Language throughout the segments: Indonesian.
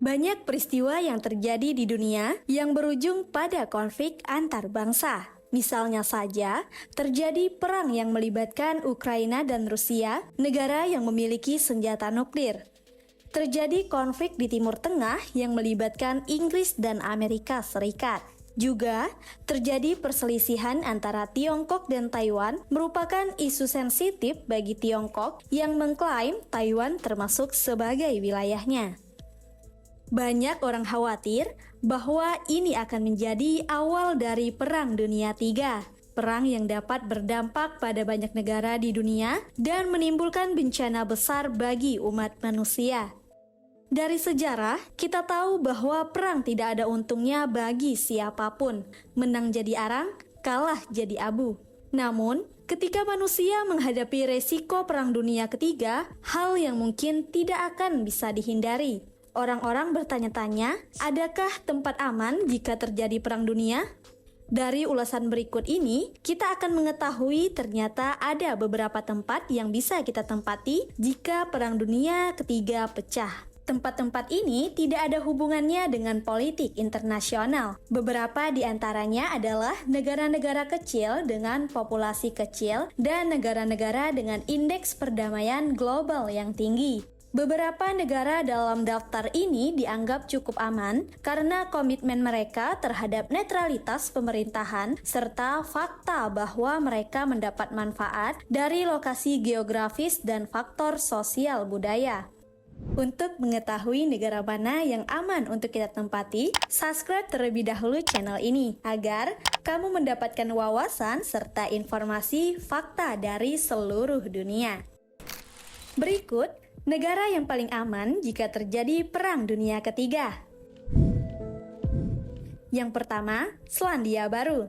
Banyak peristiwa yang terjadi di dunia yang berujung pada konflik antar bangsa. Misalnya saja, terjadi perang yang melibatkan Ukraina dan Rusia, negara yang memiliki senjata nuklir. Terjadi konflik di Timur Tengah yang melibatkan Inggris dan Amerika Serikat. Juga terjadi perselisihan antara Tiongkok dan Taiwan, merupakan isu sensitif bagi Tiongkok yang mengklaim Taiwan termasuk sebagai wilayahnya. Banyak orang khawatir bahwa ini akan menjadi awal dari Perang Dunia III, perang yang dapat berdampak pada banyak negara di dunia dan menimbulkan bencana besar bagi umat manusia. Dari sejarah, kita tahu bahwa perang tidak ada untungnya bagi siapapun. Menang jadi arang, kalah jadi abu. Namun, ketika manusia menghadapi resiko Perang Dunia Ketiga, hal yang mungkin tidak akan bisa dihindari. Orang-orang bertanya-tanya, adakah tempat aman jika terjadi perang dunia? Dari ulasan berikut ini, kita akan mengetahui ternyata ada beberapa tempat yang bisa kita tempati jika Perang Dunia Ketiga pecah. Tempat-tempat ini tidak ada hubungannya dengan politik internasional. Beberapa di antaranya adalah negara-negara kecil dengan populasi kecil dan negara-negara dengan indeks perdamaian global yang tinggi. Beberapa negara dalam daftar ini dianggap cukup aman karena komitmen mereka terhadap netralitas pemerintahan serta fakta bahwa mereka mendapat manfaat dari lokasi geografis dan faktor sosial budaya. Untuk mengetahui negara mana yang aman untuk kita tempati, subscribe terlebih dahulu channel ini agar kamu mendapatkan wawasan serta informasi fakta dari seluruh dunia. Berikut negara yang paling aman jika terjadi Perang Dunia Ketiga. Yang pertama, Selandia Baru.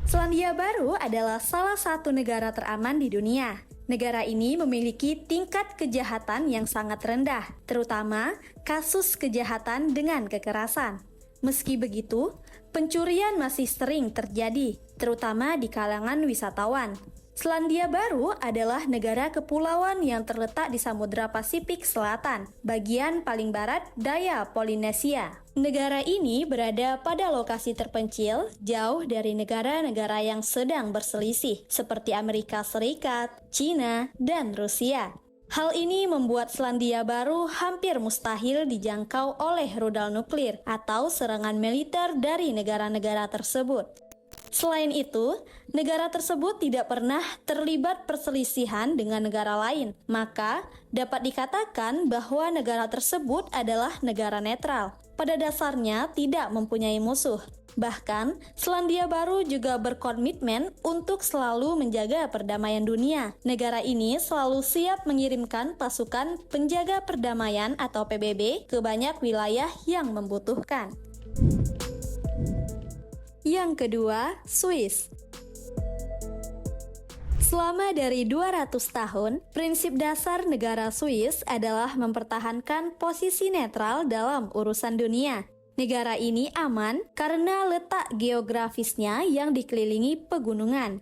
Selandia Baru adalah salah satu negara teraman di dunia. Negara ini memiliki tingkat kejahatan yang sangat rendah, terutama kasus kejahatan dengan kekerasan. Meski begitu, pencurian masih sering terjadi, terutama di kalangan wisatawan. Selandia Baru adalah negara kepulauan yang terletak di Samudra Pasifik Selatan, bagian paling barat daya Polinesia. Negara ini berada pada lokasi terpencil, jauh dari negara-negara yang sedang berselisih, seperti Amerika Serikat, China, dan Rusia. Hal ini membuat Selandia Baru hampir mustahil dijangkau oleh rudal nuklir atau serangan militer dari negara-negara tersebut. Selain itu, negara tersebut tidak pernah terlibat perselisihan dengan negara lain, maka dapat dikatakan bahwa negara tersebut adalah negara netral. Pada dasarnya tidak mempunyai musuh. Bahkan, Selandia Baru juga berkomitmen untuk selalu menjaga perdamaian dunia. Negara ini selalu siap mengirimkan pasukan penjaga perdamaian atau PBB ke banyak wilayah yang membutuhkan. Yang kedua, Swiss. Selama dari 200 tahun, prinsip dasar negara Swiss adalah mempertahankan posisi netral dalam urusan dunia. Negara ini aman karena letak geografisnya yang dikelilingi pegunungan.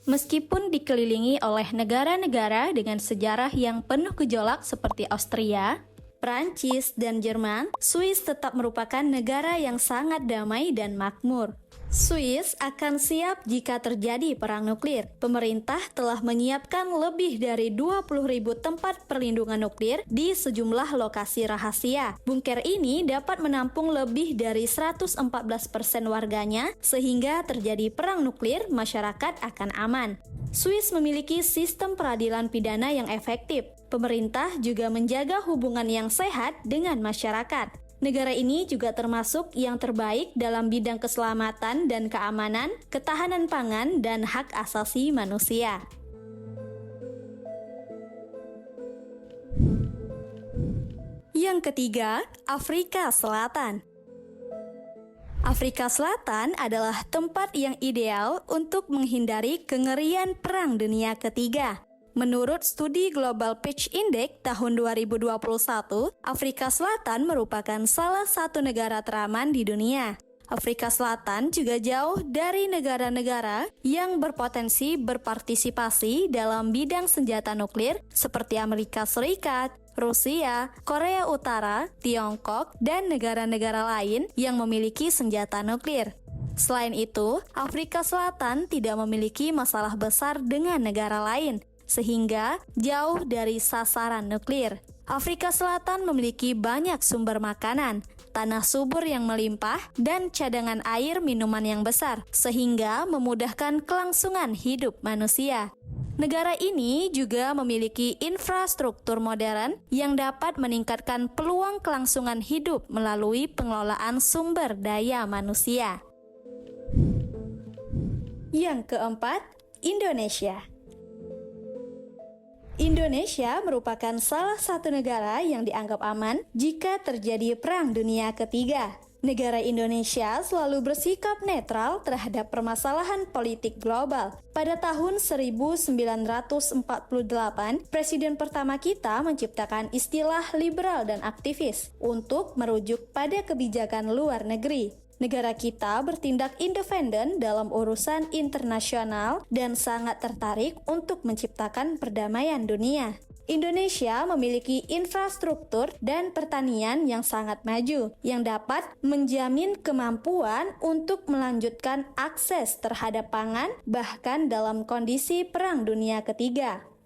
Meskipun dikelilingi oleh negara-negara dengan sejarah yang penuh gejolak seperti Austria, Prancis, dan Jerman, Swiss tetap merupakan negara yang sangat damai dan makmur. Swiss akan siap jika terjadi perang nuklir. Pemerintah telah menyiapkan lebih dari 20.000 tempat perlindungan nuklir di sejumlah lokasi rahasia. Bunker ini dapat menampung lebih dari 114% warganya, sehingga terjadi perang nuklir, masyarakat akan aman. Swiss memiliki sistem peradilan pidana yang efektif. Pemerintah juga menjaga hubungan yang sehat dengan masyarakat. Negara ini juga termasuk yang terbaik dalam bidang keselamatan dan keamanan, ketahanan pangan, dan hak asasi manusia. Yang ketiga, Afrika Selatan. Afrika Selatan adalah tempat yang ideal untuk menghindari kengerian Perang Dunia Ketiga. Menurut studi Global Peace Index tahun 2021, Afrika Selatan merupakan salah satu negara teraman di dunia. Afrika Selatan juga jauh dari negara-negara yang berpotensi berpartisipasi dalam bidang senjata nuklir seperti Amerika Serikat, Rusia, Korea Utara, Tiongkok, dan negara-negara lain yang memiliki senjata nuklir. Selain itu, Afrika Selatan tidak memiliki masalah besar dengan negara lain, sehingga jauh dari sasaran nuklir. Afrika Selatan memiliki banyak sumber makanan, tanah subur yang melimpah, dan cadangan air minuman yang besar, sehingga memudahkan kelangsungan hidup manusia. Negara ini juga memiliki infrastruktur modern yang dapat meningkatkan peluang kelangsungan hidup melalui pengelolaan sumber daya manusia. Yang keempat, Indonesia. Indonesia merupakan salah satu negara yang dianggap aman jika terjadi Perang Dunia Ketiga. Negara Indonesia selalu bersikap netral terhadap permasalahan politik global. Pada tahun 1948, Presiden pertama kita menciptakan istilah liberal dan aktivis untuk merujuk pada kebijakan luar negeri. Negara kita bertindak independen dalam urusan internasional dan sangat tertarik untuk menciptakan perdamaian dunia. Indonesia memiliki infrastruktur dan pertanian yang sangat maju, yang dapat menjamin kemampuan untuk melanjutkan akses terhadap pangan bahkan dalam kondisi Perang Dunia Ketiga.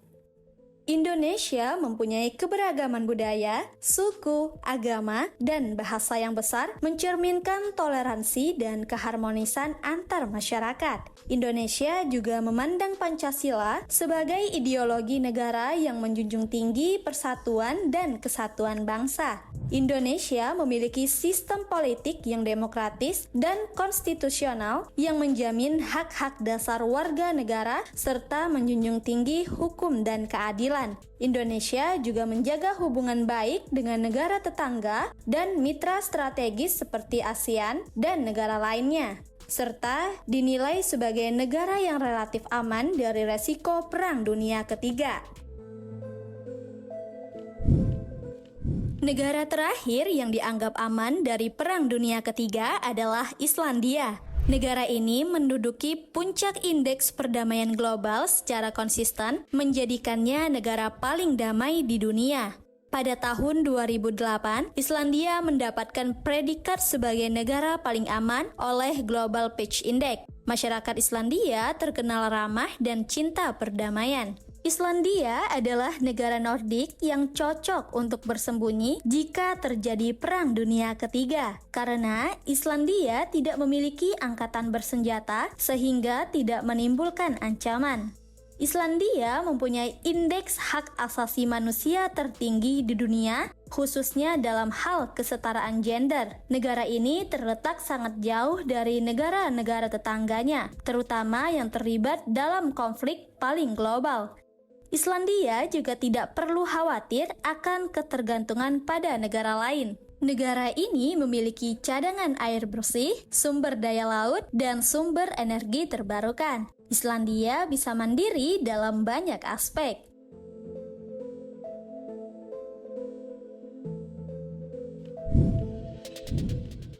Indonesia mempunyai keberagaman budaya, suku, agama, dan bahasa yang besar, mencerminkan toleransi dan keharmonisan antar masyarakat. Indonesia juga memandang Pancasila sebagai ideologi negara yang menjunjung tinggi persatuan dan kesatuan bangsa. Indonesia memiliki sistem politik yang demokratis dan konstitusional yang menjamin hak-hak dasar warga negara serta menjunjung tinggi hukum dan keadilan. Indonesia juga menjaga hubungan baik dengan negara tetangga dan mitra strategis seperti ASEAN dan negara lainnya, serta dinilai sebagai negara yang relatif aman dari resiko Perang Dunia Ketiga. Negara terakhir yang dianggap aman dari Perang Dunia Ketiga adalah Islandia. Negara ini menduduki puncak indeks perdamaian global secara konsisten, menjadikannya negara paling damai di dunia. Pada tahun 2008, Islandia mendapatkan predikat sebagai negara paling aman oleh Global Peace Index. Masyarakat Islandia terkenal ramah dan cinta perdamaian. Islandia adalah negara Nordik yang cocok untuk bersembunyi jika terjadi Perang Dunia Ketiga, karena Islandia tidak memiliki angkatan bersenjata sehingga tidak menimbulkan ancaman. Islandia mempunyai indeks hak asasi manusia tertinggi di dunia, khususnya dalam hal kesetaraan gender. Negara ini terletak sangat jauh dari negara-negara tetangganya, terutama yang terlibat dalam konflik paling global. Islandia juga tidak perlu khawatir akan ketergantungan pada negara lain. Negara ini memiliki cadangan air bersih, sumber daya laut, dan sumber energi terbarukan. Islandia bisa mandiri dalam banyak aspek.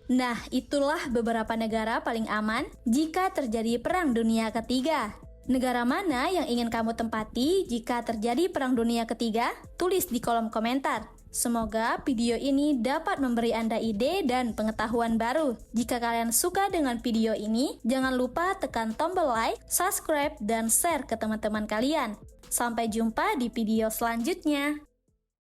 Nah, itulah beberapa negara paling aman jika terjadi Perang Dunia Ketiga. Negara mana yang ingin kamu tempati jika terjadi Perang Dunia Ketiga? Tulis di kolom komentar. Semoga video ini dapat memberi Anda ide dan pengetahuan baru. Jika kalian suka dengan video ini, jangan lupa tekan tombol like, subscribe, dan share ke teman-teman kalian. Sampai jumpa di video selanjutnya.